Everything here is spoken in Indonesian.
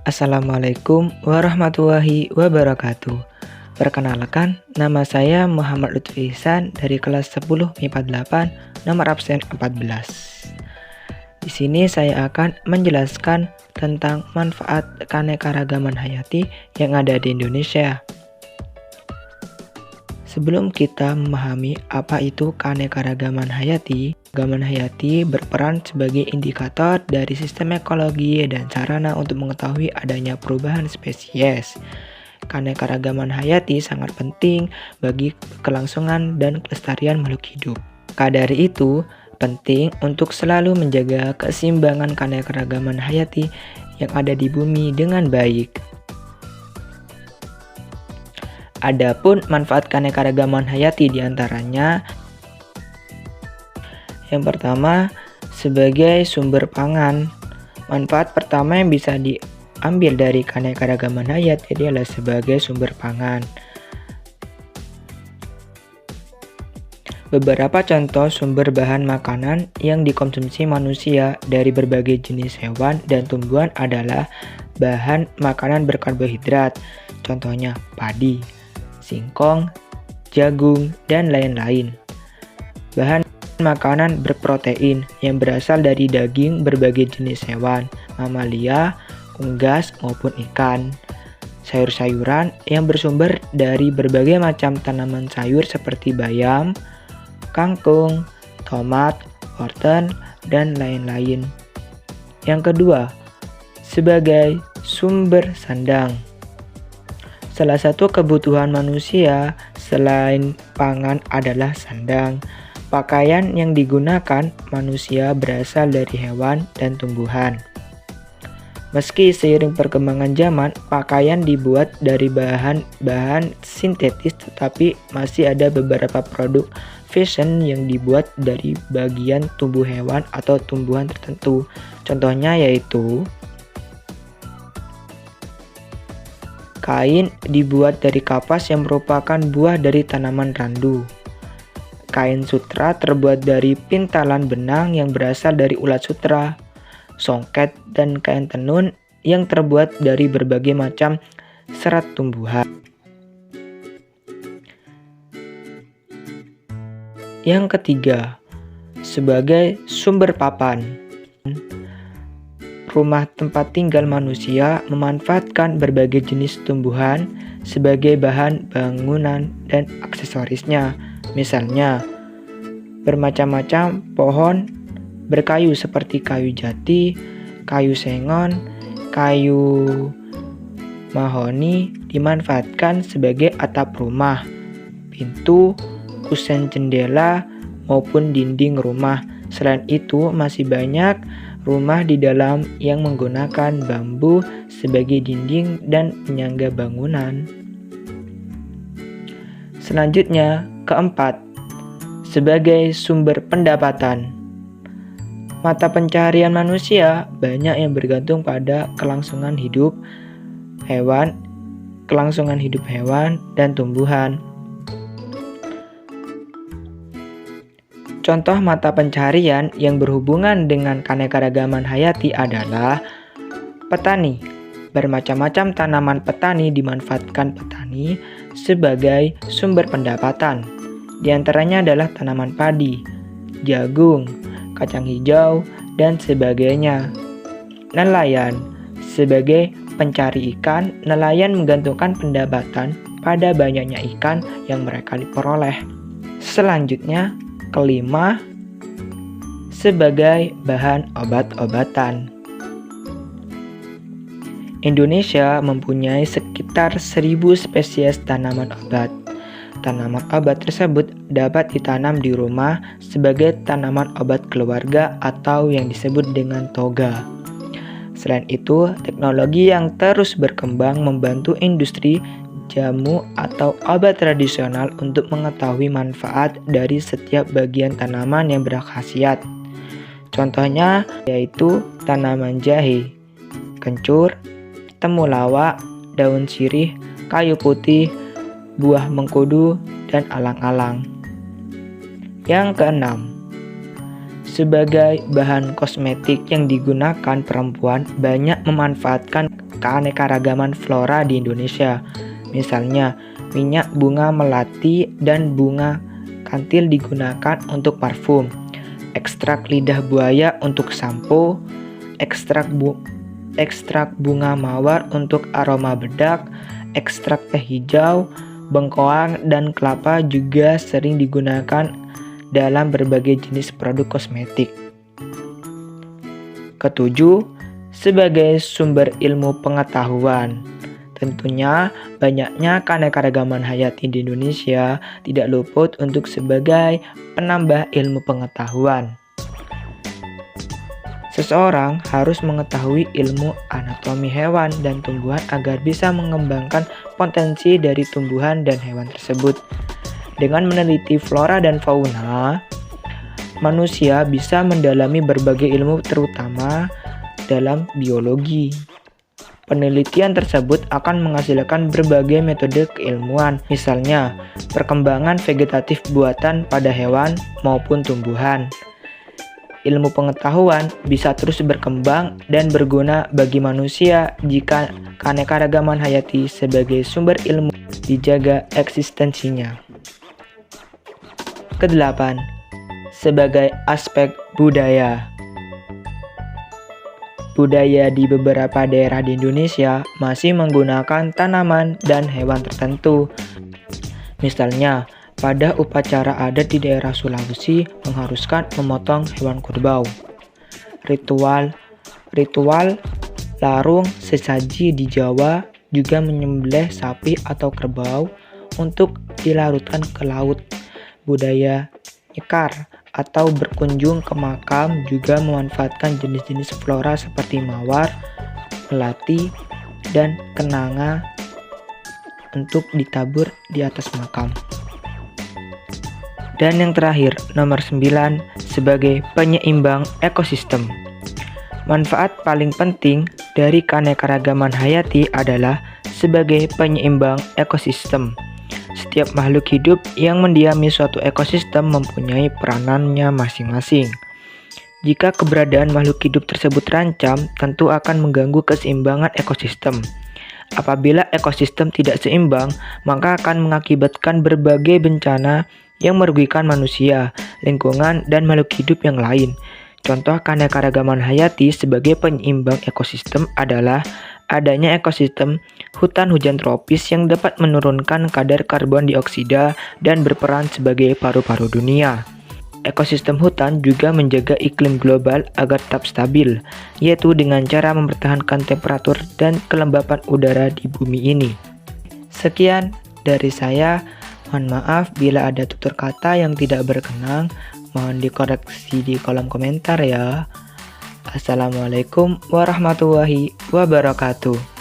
Assalamualaikum warahmatullahi wabarakatuh. Perkenalkan, nama saya Muhammad Lutfi Ihsan dari kelas 10 MIPA 8, nomor absen 14. Di sini saya akan menjelaskan tentang manfaat keanekaragaman hayati yang ada di Indonesia. Sebelum kita memahami apa itu keanekaragaman hayati berperan sebagai indikator dari sistem ekologi dan sarana untuk mengetahui adanya perubahan spesies. Keanekaragaman hayati sangat penting bagi kelangsungan dan kelestarian makhluk hidup. Maka dari itu, penting untuk selalu menjaga keseimbangan keanekaragaman hayati yang ada di bumi dengan baik. Adapun manfaat keanekaragaman hayati diantaranya, yang pertama, sebagai sumber pangan. Manfaat pertama yang bisa diambil dari keanekaragaman hayati adalah sebagai sumber pangan. Beberapa contoh sumber bahan makanan yang dikonsumsi manusia dari berbagai jenis hewan dan tumbuhan adalah bahan makanan berkarbohidrat, contohnya padi, singkong, jagung, dan lain-lain. Bahan makanan berprotein yang berasal dari daging berbagai jenis hewan, mamalia, unggas, maupun ikan. Sayur-sayuran yang bersumber dari berbagai macam tanaman sayur seperti bayam, kangkung, tomat, wortel, dan lain-lain. Yang kedua, sebagai sumber sandang. Salah satu kebutuhan manusia selain pangan adalah sandang. Pakaian yang digunakan manusia berasal dari hewan dan tumbuhan. Meski seiring perkembangan zaman, pakaian dibuat dari bahan sintetis, tetapi masih ada beberapa produk fashion yang dibuat dari bagian tubuh hewan atau tumbuhan tertentu. Contohnya yaitu kain dibuat dari kapas yang merupakan buah dari tanaman randu. Kain sutra terbuat dari pintalan benang yang berasal dari ulat sutra. Songket dan kain tenun yang terbuat dari berbagai macam serat tumbuhan. Yang ketiga, sebagai sumber papan. Rumah tempat tinggal manusia memanfaatkan berbagai jenis tumbuhan sebagai bahan bangunan dan aksesorisnya. Misalnya, bermacam-macam pohon berkayu seperti kayu jati, kayu sengon, kayu mahoni dimanfaatkan sebagai atap rumah, pintu, kusen jendela, maupun dinding rumah. Selain itu, masih banyak rumah di dalam yang menggunakan bambu sebagai dinding dan penyangga bangunan. Selanjutnya, keempat, sebagai sumber pendapatan. Mata pencaharian manusia banyak yang bergantung pada kelangsungan hidup hewan dan tumbuhan. Contoh mata pencaharian yang berhubungan dengan keanekaragaman hayati adalah petani. Bermacam-macam tanaman petani dimanfaatkan petani sebagai sumber pendapatan. Di antaranya adalah tanaman padi, jagung, kacang hijau, dan sebagainya. Nelayan. Sebagai pencari ikan, nelayan menggantungkan pendapatan pada banyaknya ikan yang mereka peroleh. Selanjutnya, kelima, sebagai bahan obat-obatan. Indonesia mempunyai sekitar 1000 spesies tanaman obat. Tanaman obat tersebut dapat ditanam di rumah sebagai tanaman obat keluarga atau yang disebut dengan toga. Selain itu, teknologi yang terus berkembang membantu industri jamu atau obat tradisional untuk mengetahui manfaat dari setiap bagian tanaman yang berkhasiat. Contohnya yaitu tanaman jahe, kencur, temulawak, daun sirih, kayu putih, buah mengkudu, dan alang-alang. Yang keenam, sebagai bahan kosmetik yang digunakan perempuan banyak memanfaatkan keanekaragaman flora di Indonesia. Misalnya, minyak bunga melati dan bunga kantil digunakan untuk parfum, ekstrak lidah buaya untuk sampo, ekstrak bunga mawar untuk aroma bedak, ekstrak teh hijau, bengkoang, dan kelapa juga sering digunakan dalam berbagai jenis produk kosmetik. Ketujuh, sebagai sumber ilmu pengetahuan. Tentunya banyaknya keanekaragaman hayati di Indonesia tidak luput untuk sebagai penambah ilmu pengetahuan. Seseorang harus mengetahui ilmu anatomi hewan dan tumbuhan agar bisa mengembangkan potensi dari tumbuhan dan hewan tersebut. Dengan meneliti flora dan fauna, manusia bisa mendalami berbagai ilmu terutama dalam biologi. Penelitian tersebut akan menghasilkan berbagai metode keilmuan, misalnya perkembangan vegetatif buatan pada hewan maupun tumbuhan. Ilmu pengetahuan bisa terus berkembang dan berguna bagi manusia jika keanekaragaman hayati sebagai sumber ilmu dijaga eksistensinya. Kedelapan, sebagai aspek budaya. Budaya di beberapa daerah di Indonesia masih menggunakan tanaman dan hewan tertentu. Misalnya, pada upacara adat di daerah Sulawesi mengharuskan memotong hewan kerbau. Ritual larung sesaji di Jawa juga menyembelih sapi atau kerbau untuk dilarutkan ke laut. Budaya nyekar atau berkunjung ke makam juga memanfaatkan jenis-jenis flora seperti mawar, melati, dan kenanga untuk ditabur di atas makam. Dan yang terakhir, nomor 9, sebagai penyeimbang ekosistem. Manfaat paling penting dari keanekaragaman hayati adalah sebagai penyeimbang ekosistem. Setiap makhluk hidup yang mendiami suatu ekosistem mempunyai peranannya masing-masing. Jika keberadaan makhluk hidup tersebut terancam, tentu akan mengganggu keseimbangan ekosistem. Apabila ekosistem tidak seimbang, maka akan mengakibatkan berbagai bencana yang merugikan manusia, lingkungan, dan makhluk hidup yang lain. Contoh keanekaragaman hayati sebagai penyeimbang ekosistem adalah adanya ekosistem hutan hujan tropis yang dapat menurunkan kadar karbon dioksida dan berperan sebagai paru-paru dunia. Ekosistem hutan juga menjaga iklim global agar tetap stabil, yaitu dengan cara mempertahankan temperatur dan kelembapan udara di bumi ini. Sekian dari saya, mohon maaf bila ada tutur kata yang tidak berkenan, mohon dikoreksi di kolom komentar ya. Assalamualaikum warahmatullahi wabarakatuh.